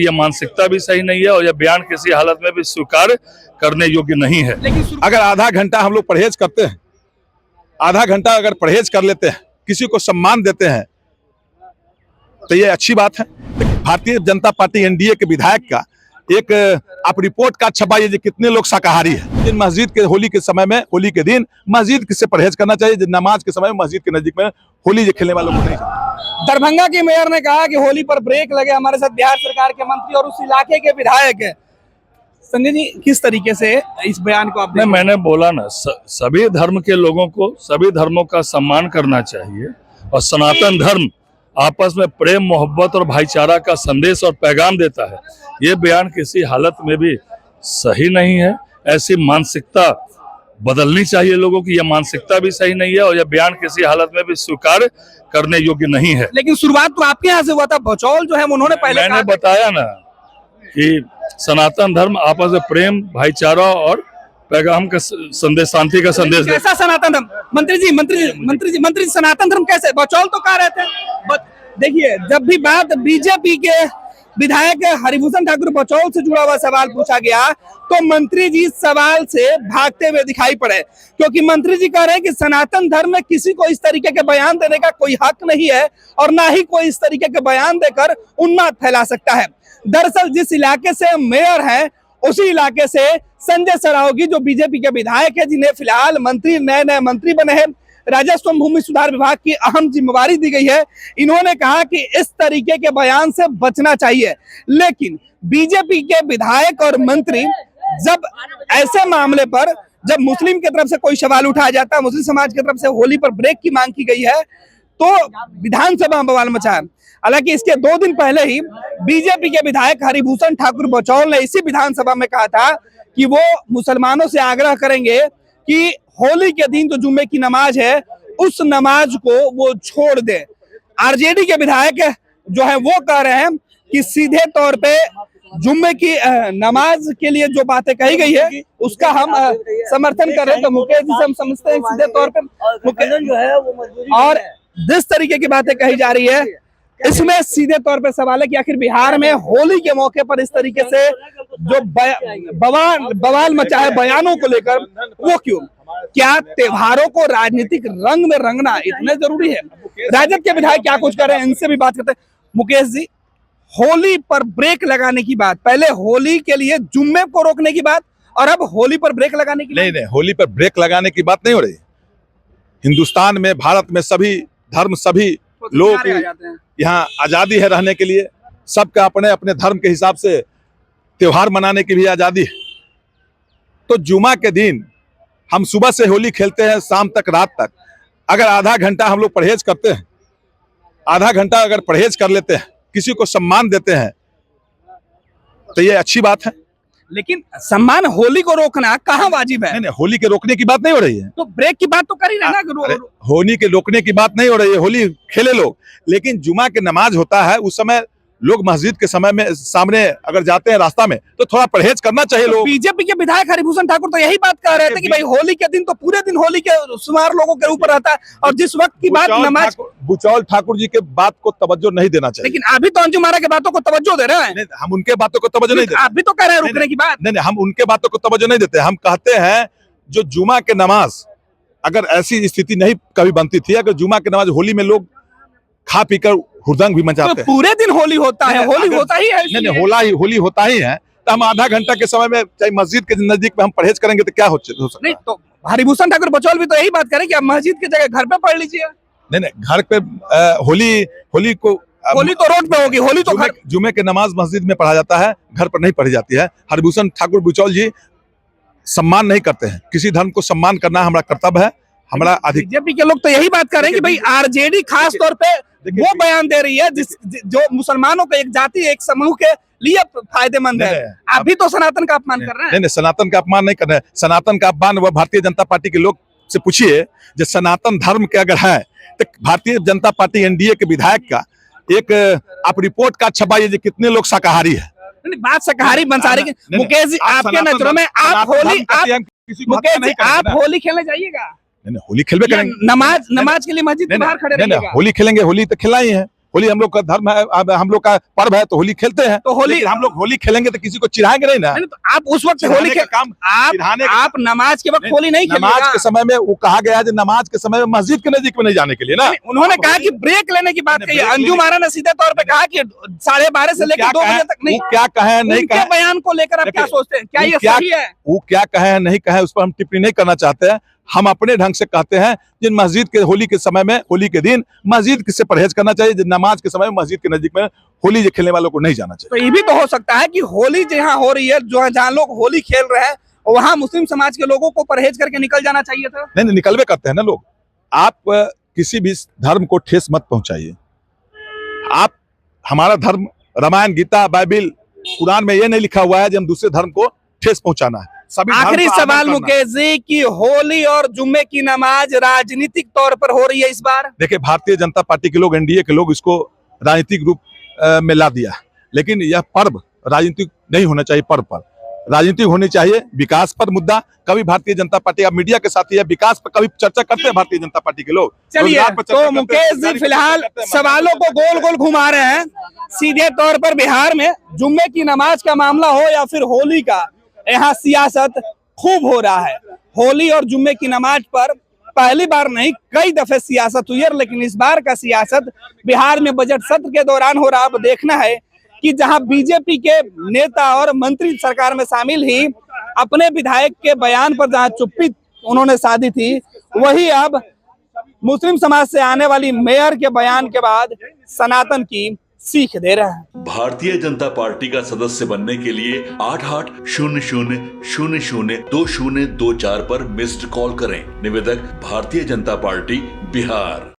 यह मानसिकता भी सही नहीं है और यह बयान किसी हालत में भी स्वीकार करने योग्य नहीं है। अगर आधा घंटा हम लोग परहेज करते हैं, आधा घंटा अगर परहेज कर लेते हैं, किसी को सम्मान देते हैं, तो ये अच्छी बात है। भारतीय जनता पार्टी एनडीए के विधायक का एक आप रिपोर्ट का छपाइए कि कितने लोग शाकाहारी है। इन मस्जिद के होली के समय में, होली के दिन मस्जिद से परहेज करना चाहिए। नमाज के समय में मस्जिद के नजदीक में होली खेलने वालों को नहीं। दरभंगा के मेयर ने कहा कि होली पर ब्रेक लगे। हमारे साथ बिहार सरकार के मंत्री और उस इलाके के विधायक है। संजय जी, किस तरीके से इस बयान को आपने? मैंने बोला ना, सभी धर्म के लोगों को सभी धर्मों का सम्मान करना चाहिए और सनातन धर्म आपस में प्रेम, मोहब्बत और भाईचारा का संदेश और पैगाम देता है। ये बयान किसी हालत में भी सही नहीं है। ऐसी मानसिकता बदलनी चाहिए लोगों की। यह मानसिकता भी सही नहीं है और यह बयान किसी हालत में भी स्वीकार करने योग्य नहीं है। लेकिन शुरुआत तो आपके यहाँ से हुआ था। बचौल जो है उन्होंने पहले मैंने बताया ना कि सनातन धर्म आपस में प्रेम, भाईचारा और पैगाम का संदेश, शांति का संदेश। कैसा सनातन धर्म? मंत्री जी सनातन धर्म कैसे? बचौल तो कह रहे थे। देखिए, जब भी बात बीजेपी के विधायक हरिभूषण ठाकुर बचौल से जुड़ा हुआ सवाल पूछा गया तो मंत्री जी सवाल से भागते हुए दिखाई पड़े, क्योंकि मंत्री जी कह रहे हैं कि सनातन धर्म में किसी को इस तरीके के बयान देने का कोई हक नहीं है और ना ही कोई इस तरीके के बयान देकर उन्माद फैला सकता है। दरअसल जिस इलाके से मेयर है उसी इलाके से संजय सरावगी, जो बीजेपी के विधायक है, जिन्हें फिलहाल नए मंत्री बने हैं, राजस्व भूमि सुधार विभाग की अहम जिम्मेवारी दी गई है, इन्होंने कहा कि इस तरीके के बयान से बचना चाहिए। लेकिन बीजेपी के विधायक और मंत्री जब ऐसे मामले पर, जब मुस्लिम की तरफ से कोई सवाल उठाया जाता है, मुस्लिम समाज की तरफ से होली पर ब्रेक की मांग की गई है, तो विधानसभा में बवाल मचा है। हालांकि इसके 2 दिन पहले ही बीजेपी के विधायक हरिभूषण ठाकुर बचौल ने इसी विधानसभा में कहा था कि वो मुसलमानों से आग्रह करेंगे कि होली के दिन जो जुम्मे की नमाज है उस नमाज को वो छोड़ दे। आरजेडी के विधायक जो है वो कह रहे हैं कि सीधे तौर पे जुम्मे की नमाज के लिए जो बातें कही गई है उसका हम समर्थन कर रहे हैं। तो मुकेश जी से हम समझते हैं सीधे तौर पे जो है वो, और जिस तरीके की बातें कही जा रही है इसमें सीधे तौर पे सवाल है कि आखिर बिहार में होली के मौके पर इस तरीके से जो बवाल मचा है बयानों को लेकर, वो क्यों? क्या त्योहारों को राजनीतिक रंग में रंगना इतना जरूरी है? राजद के विधायक क्या कुछ कर रहे हैं, इनसे भी बात करते हैं। मुकेश जी, होली पर ब्रेक लगाने की बात, पहले होली के लिए जुम्मे को रोकने की बात और अब होली पर ब्रेक लगाने की नहीं, होली पर ब्रेक लगाने की बात नहीं हो रही। हिंदुस्तान में, भारत में सभी धर्म, सभी लोग यहाँ आजादी है रहने के लिए। सबका अपने अपने धर्म के हिसाब से त्योहार मनाने की भी आजादी है। तो जुमा के दिन हम सुबह से होली खेलते हैं, शाम तक, रात तक। अगर आधा घंटा हम लोग परहेज करते हैं, आधा घंटा अगर परहेज कर लेते हैं, किसी को सम्मान देते हैं, तो ये अच्छी बात है। लेकिन सम्मान, होली को रोकना कहाँ वाजिब है? नहीं, होली के रोकने की बात नहीं हो रही है। तो ब्रेक की बात तो कर ही रहे ना। होली के रोकने की बात नहीं हो रही है, होली खेले लोग। लेकिन जुमा के नमाज होता है, उस समय लोग मस्जिद के समय में सामने अगर जाते हैं रास्ता में तो थोड़ा परहेज करना चाहिए। लोग बीजेपी के विधायक हरिभूषण ठाकुर तो यही बात कह रहे थे कि भाई होली के दिन तो पूरे दिन होली के शुमार लोगों के ऊपर रहता है और जिस वक्त की बात नमाज। बुचौल ठाकुर जी के बात को तवज्जो नहीं देना चाहिए। लेकिन अभी तो अंजुम आरा की बातों को तवज्जो दे रहे हैं। हम उनके बातों को तवज्जो नहीं देते। आप भी तो कह रहे हैं रुकने की बात। नहीं, हम उनके बातों को तवज्जो नहीं देते। हम कहते हैं जो जुमा के नमाज, अगर ऐसी स्थिति नहीं कभी बनती थी, अगर जुमा के नमाज होली में लोग खा पीकर हुड़दंग भी मचाते हैं, पूरे दिन होली होता है, होली होता ही है। नहीं, होली होता ही है। तो हम आधा घंटा के समय में चाहे मस्जिद के नजदीक में हम परहेज करेंगे तो क्या हो सकता है? नहीं, तो हरिभूषण ठाकुर बचौल भी तो यही बात करें कि आप मस्जिद की जगह घर पे पढ़ लीजिए। नहीं, घर पे होली तो रोड पे होगी। होली तो जुमे के नमाज मस्जिद में पढ़ा जाता है, घर पर नहीं पढ़ी जाती है। हरिभूषण ठाकुर बचौल जी सम्मान नहीं करते हैं। किसी धर्म को सम्मान करना हमारा कर्तव्य है, हमारा अधिक। बीजेपी के लोग तो यही बात कर रहे हैं कि भाई आरजेडी खास तौर पे वो बयान दे रही है जो मुसलमानों के एक जाति, एक समूह के लिए फायदेमंद है। आप भी तो सनातन का अपमान कर रहे हैं। नहीं, सनातन का अपमान नहीं कर रहे हैं। सनातन का अपमान वह भारतीय जनता पार्टी के लोग से पूछिए जो सनातन धर्म के अगर है तो भारतीय जनता पार्टी एनडीए के विधायक का एक आप रिपोर्ट का छपाइए कि कितने लोग शाकाहारी है। बात शाकाहारी मंसाहारी की। मुकेश जी, आपके नजरों में आप होली खेलने जाइएगा? नहीं, होली खेलने करेंगे। नमाज के लिए मस्जिद के बाहर खड़े रहिएगा? होली खेलेंगे, होली तो खिला ही है। होली हम लोग का धर्म है, हम लोग का पर्व है, तो होली खेलते हैं। तो होली लेकिन हम लोग होली खेलेंगे तो किसी को चिढ़ाएंगे नहीं ना। नहीं, तो आप उस वक्त चिढ़ाने होली का काम, चिढ़ाने का आप नमाज के वक्त होली नहीं नमाज खेलिएगा। के समय में वो कहा गया है कि नमाज के समय में मस्जिद के नजदीक में नहीं जाने के लिए ना। उन्होंने कहा कि ब्रेक लेने की बात कही है। अंजुम आरा ने सीधे तौर पे कहा कि 12:30 से लेकर 2 बजे तक नहीं। वो क्या कहे नहीं उनके कहे, बयान को लेकर आप क्या सोचते हैं, क्या ये सही है? वो क्या कहे नहीं कहे उस पर हम टिप्पणी नहीं करना चाहते हैं। हम अपने ढंग से कहते हैं जिन मस्जिद के होली के समय में, होली के दिन मस्जिद से परहेज करना चाहिए, जिन नमाज के समय में मस्जिद के नजदीक में होली खेलने वालों को नहीं जाना चाहिए। तो ये भी तो हो सकता है कि होली जहाँ हो रही है, जहाँ लोग होली खेल रहे हैं, वहाँ मुस्लिम समाज के लोगों को परहेज करके निकल जाना चाहिए था। नहीं, निकलवे करते हैं ना लोग। आप किसी भी धर्म को ठेस मत पहुंचाइए। आप, हमारा धर्म, रामायण, गीता, बाइबिल, कुरान में ये नहीं लिखा हुआ है कि हम दूसरे धर्म को ठेस पहुंचाना है। सभी आखिरी सवाल मुकेश जी की होली और जुम्मे की नमाज राजनीतिक तौर पर हो रही है इस बार। देखिए, भारतीय जनता पार्टी के लोग, एनडीए के लोग इसको राजनीतिक रूप में ला दिया, लेकिन यह पर्व राजनीतिक नहीं होना चाहिए। पर्व पर राजनीतिक होनी चाहिए, विकास पर मुद्दा। कभी भारतीय जनता पार्टी अब मीडिया के साथ यह विकास पर कभी चर्चा करते हैं भारतीय जनता पार्टी के लोग। चलिए, तो मुकेश जी फिलहाल सवालों को गोल गोल घुमा रहे हैं। सीधे तौर पर बिहार में जुम्मे की नमाज का मामला हो या फिर होली का, यहाँ सियासत खूब हो रहा है। होली और जुम्मे की नमाज पर पहली बार नहीं, कई दफे सियासत हुई है, लेकिन इस बार का सियासत बिहार में बजट सत्र के दौरान हो रहा। अब देखना है कि जहां बीजेपी के नेता और मंत्री सरकार में शामिल ही अपने विधायक के बयान पर जहां चुप्पी उन्होंने साधी थी, वही अब मुस्लिम समाज से आने वाली मेयर के बयान के बाद सनातन की सीख दे रहा है। भारतीय जनता पार्टी का सदस्य बनने के लिए 8800002024 पर मिस्ड कॉल करें। निवेदक, भारतीय जनता पार्टी, बिहार।